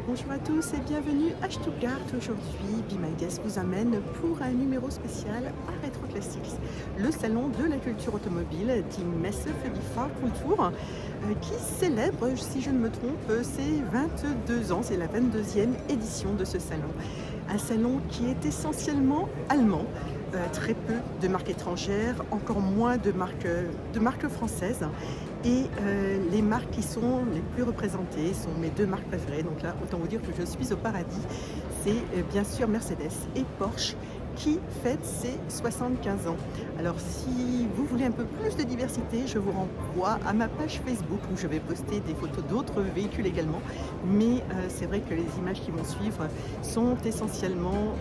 Bonjour à tous et bienvenue à Stuttgart. Aujourd'hui, Be My Guest vous amène pour un numéro spécial à Retro Classics, le salon de la culture automobile, die Messe für die Fahrkultur, qui célèbre, si je ne me trompe, ses 22 ans. C'est la 22e édition de ce salon. Un salon qui est essentiellement allemand. Très peu de marques étrangères, encore moins de marques françaises. Et les marques qui sont les plus représentées sont mes deux marques préférées. Donc là, autant vous dire que je suis au paradis. C'est bien sûr Mercedes et Porsche qui fêtent ses 75 ans. Alors si vous voulez un peu plus de diversité, je vous renvoie à ma page Facebook où je vais poster des photos d'autres véhicules également. Mais c'est vrai que les images qui vont suivre sont essentiellement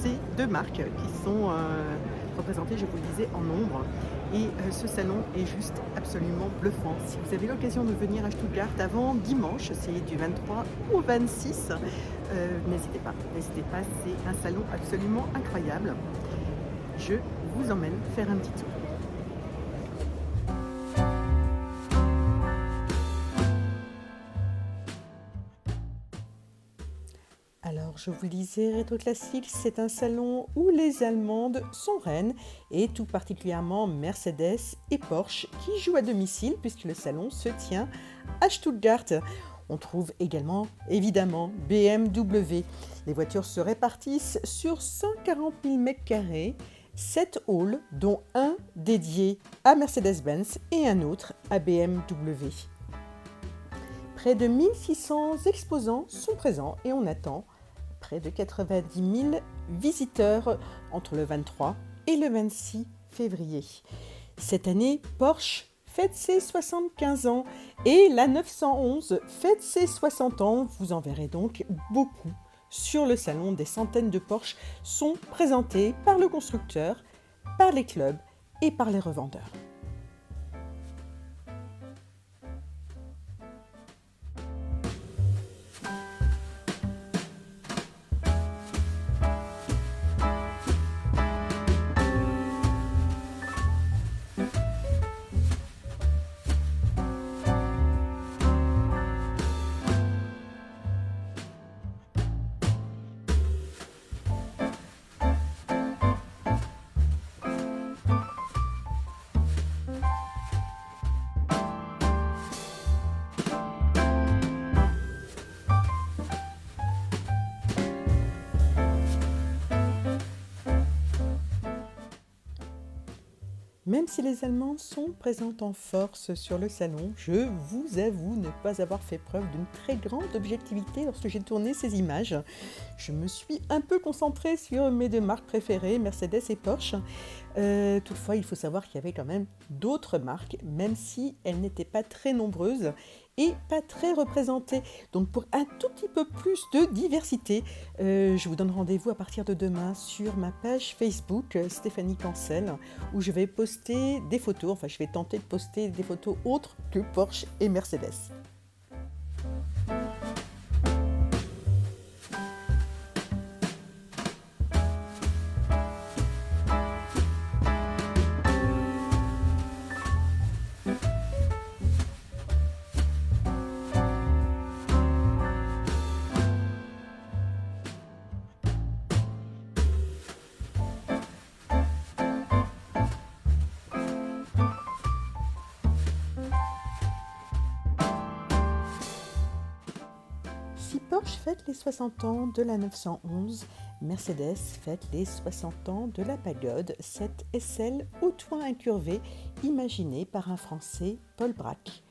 ces deux marques qui sont représentées, je vous le disais, en nombre. Et ce salon est juste absolument bluffant. Si vous avez l'occasion de venir à Stuttgart avant dimanche, c'est du 23 au 26, n'hésitez pas, c'est un salon absolument incroyable. Je vous emmène faire un petit tour. Alors, je vous le disais, Retro Classics, c'est un salon où les Allemandes sont reines, et tout particulièrement Mercedes et Porsche, qui jouent à domicile, puisque le salon se tient à Stuttgart. On trouve également, évidemment, BMW. Les voitures se répartissent sur 140 000 m², 7 halls, dont un dédié à Mercedes-Benz et un autre à BMW. Près de 1600 exposants sont présents et on attend près de 90 000 visiteurs entre le 23 et le 26 février. Cette année, Porsche fête ses 75 ans et la 911 fête ses 60 ans. Vous en verrez donc beaucoup sur le salon. Des centaines de Porsche sont présentés par le constructeur, par les clubs et par les revendeurs. Même si les Allemandes sont présentes en force sur le salon, je vous avoue ne pas avoir fait preuve d'une très grande objectivité lorsque j'ai tourné ces images. Je me suis un peu concentrée sur mes deux marques préférées, Mercedes et Porsche. Toutefois, il faut savoir qu'il y avait quand même d'autres marques, même si elles n'étaient pas très nombreuses et pas très représentées. Donc pour un tout petit peu plus de diversité, je vous donne rendez-vous à partir de demain sur ma page Facebook Stéphanie Cancel, où je vais poster des photos, enfin je vais tenter de poster des photos autres que Porsche et Mercedes. Si Porsche fête les 60 ans de la 911, Mercedes fête les 60 ans de la Pagode, cette SL au toit incurvé imaginée par un Français, Paul Bracq.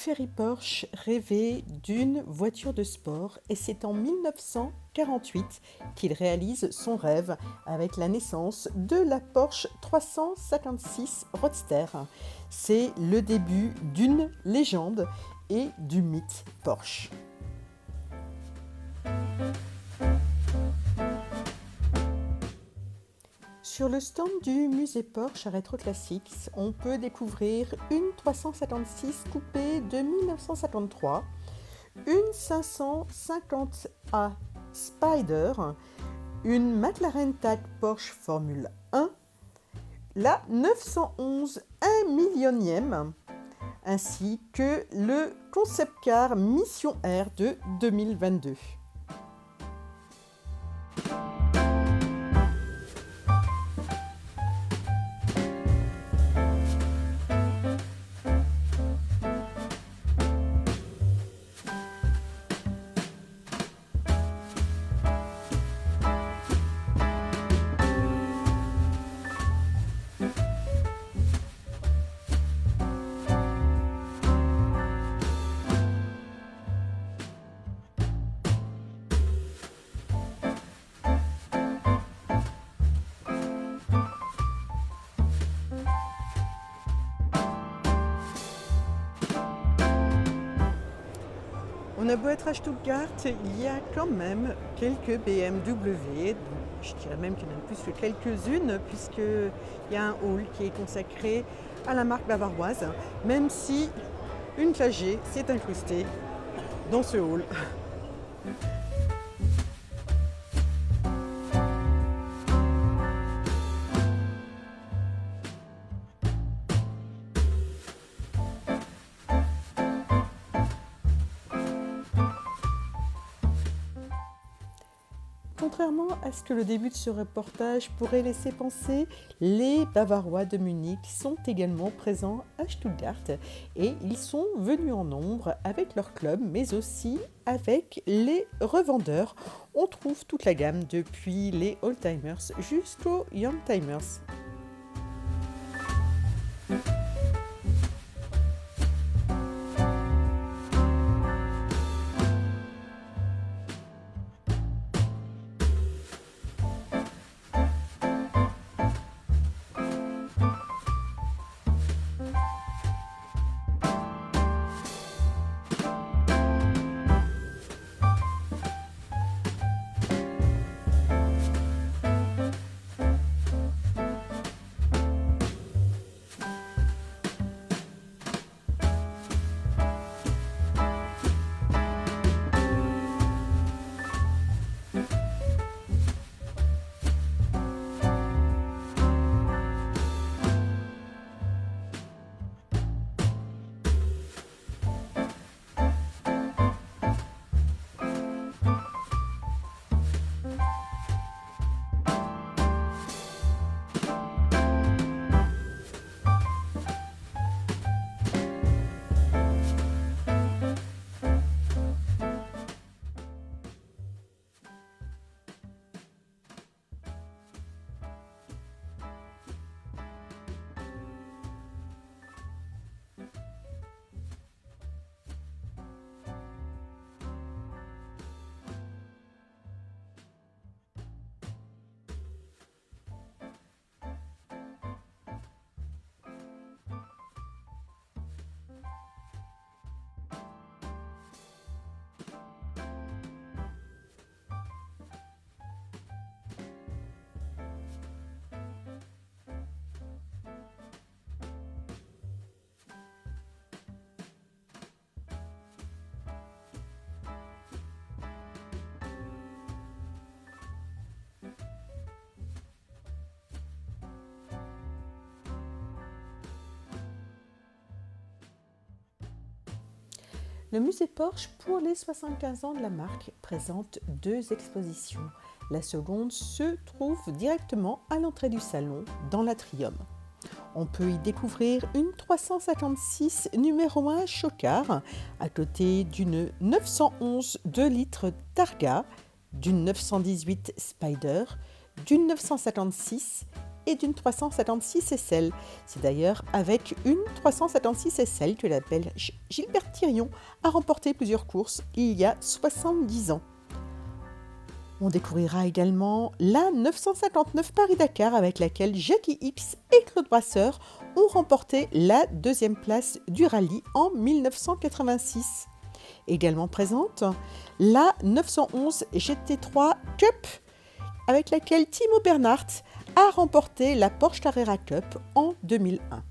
Ferry Porsche rêvait d'une voiture de sport et c'est en 1948 qu'il réalise son rêve avec la naissance de la Porsche 356 Roadster. C'est le début d'une légende et du mythe Porsche. Sur le stand du musée Porsche à Retro Classics, on peut découvrir une 356 coupée de 1953, une 550A Spider, une McLaren TAG Porsche Formule 1, la 911 1 millionième, ainsi que le concept car Mission Air de 2022. On a beau être à Stuttgart, il y a quand même quelques BMW, je dirais même qu'il y en a plus que quelques-unes, puisqu'il y a un hall qui est consacré à la marque bavaroise, même si une classe G s'est incrustée dans ce hall. Contrairement à ce que le début de ce reportage pourrait laisser penser, les Bavarois de Munich sont également présents à Stuttgart et ils sont venus en nombre avec leur club mais aussi avec les revendeurs. On trouve toute la gamme depuis les old-timers jusqu'aux young-timers. Le musée Porsche, pour les 75 ans de la marque, présente deux expositions. La seconde se trouve directement à l'entrée du salon, dans l'atrium. On peut y découvrir une 356 numéro 1 Chocard, à côté d'une 911 2 litres Targa, d'une 918 Spider, d'une 956 et d'une 356 SL. C'est d'ailleurs avec une 356 SL que la Belge Gilberte Thirion a remporté plusieurs courses il y a 70 ans. On découvrira également la 959 Paris-Dakar avec laquelle Jackie Ips et Claude Brasseur ont remporté la deuxième place du rallye en 1986. Également présente, la 911 GT3 Cup avec laquelle Timo Bernhard a remporté la Porsche Carrera Cup en 2001.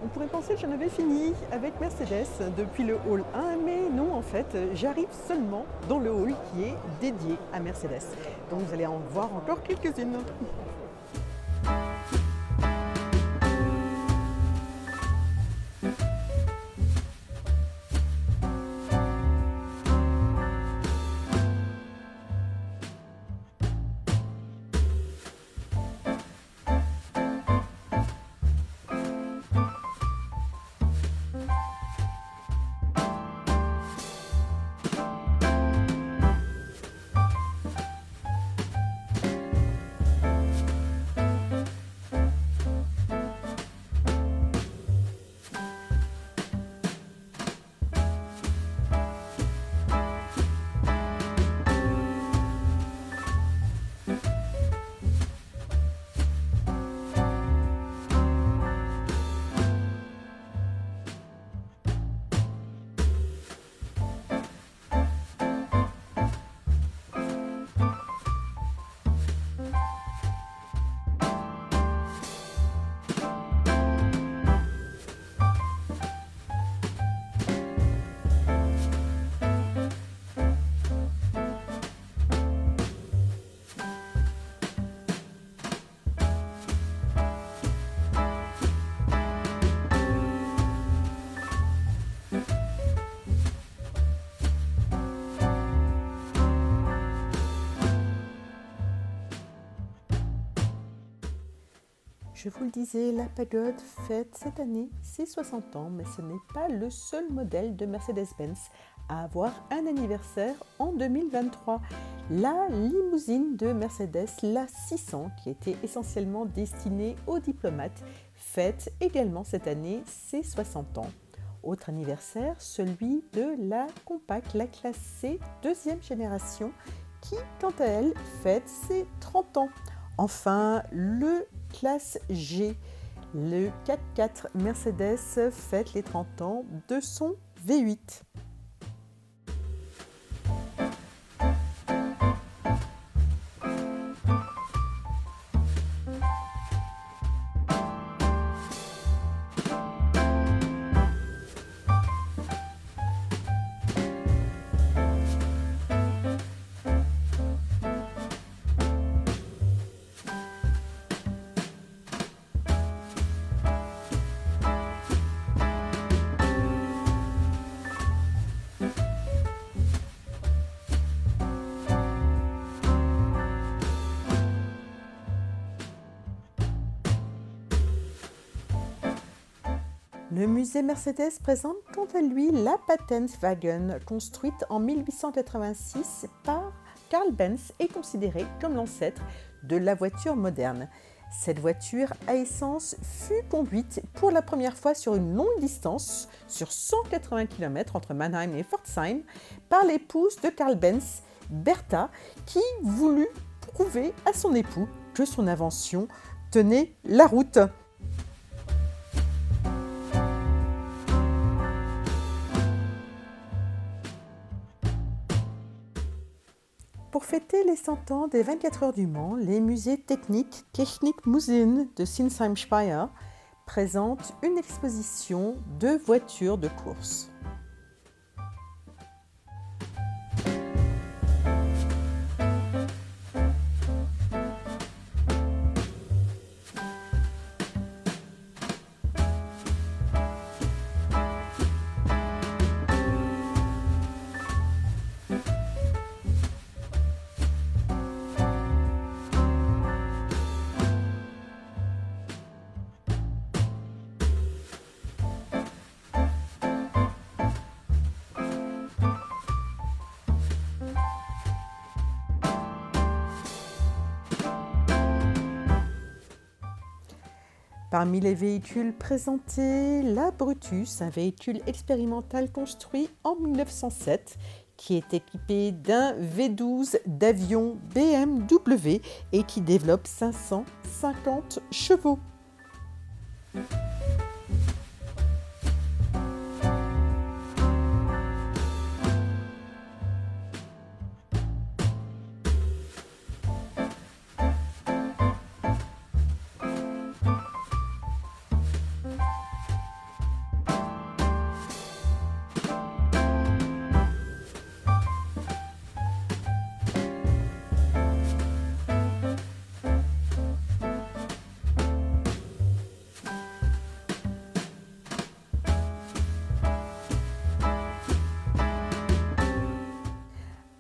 On pourrait penser que j'en avais fini avec Mercedes depuis le hall 1, mais non, en fait, j'arrive seulement dans le hall qui est dédié à Mercedes. Donc vous allez en voir encore quelques-unes. Je vous le disais, la Pagode fête cette année ses 60 ans, mais ce n'est pas le seul modèle de Mercedes-Benz à avoir un anniversaire en 2023. La limousine de Mercedes, la 600, qui était essentiellement destinée aux diplomates, fête également cette année ses 60 ans. Autre anniversaire, celui de la Compact, la classe C, deuxième génération, qui, quant à elle, fête ses 30 ans. Enfin, le classe G, le 4x4 Mercedes fête les 30 ans de son V8. Le musée Mercedes présente quant à lui la Patentwagen, construite en 1886 par Carl Benz et considérée comme l'ancêtre de la voiture moderne. Cette voiture à essence fut conduite pour la première fois sur une longue distance, sur 180 km entre Mannheim et Pforzheim, par l'épouse de Carl Benz, Bertha, qui voulut prouver à son époux que son invention tenait la route. Pour fêter les 100 ans des 24 heures du Mans, les musées techniques Technikmuseen de Sinsheim-Speyer présentent une exposition de voitures de course. Parmi les véhicules présentés, la Brutus, un véhicule expérimental construit en 1907 qui est équipé d'un V12 d'avion BMW et qui développe 550 chevaux.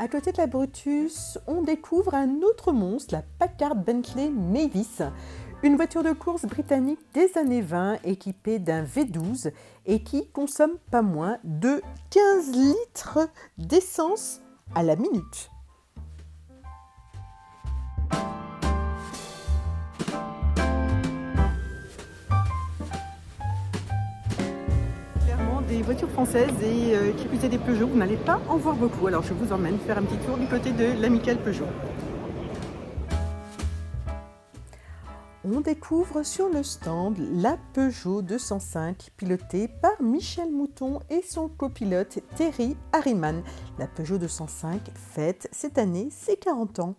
À côté de la Brutus, on découvre un autre monstre, la Packard Bentley Mavis, une voiture de course britannique des années 20 équipée d'un V12 et qui consomme pas moins de 15 litres d'essence à la minute. Des voitures françaises et qui plus est des Peugeot, vous n'allez pas en voir beaucoup. Alors je vous emmène faire un petit tour du côté de l'Amicale Peugeot. On découvre sur le stand la Peugeot 205 pilotée par Michel Mouton et son copilote Thierry Harriman. La Peugeot 205 fête cette année ses 40 ans.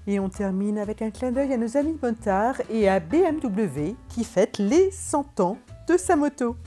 Et on termine avec un clin d'œil à nos amis motards et à BMW qui fête les 100 ans de sa moto.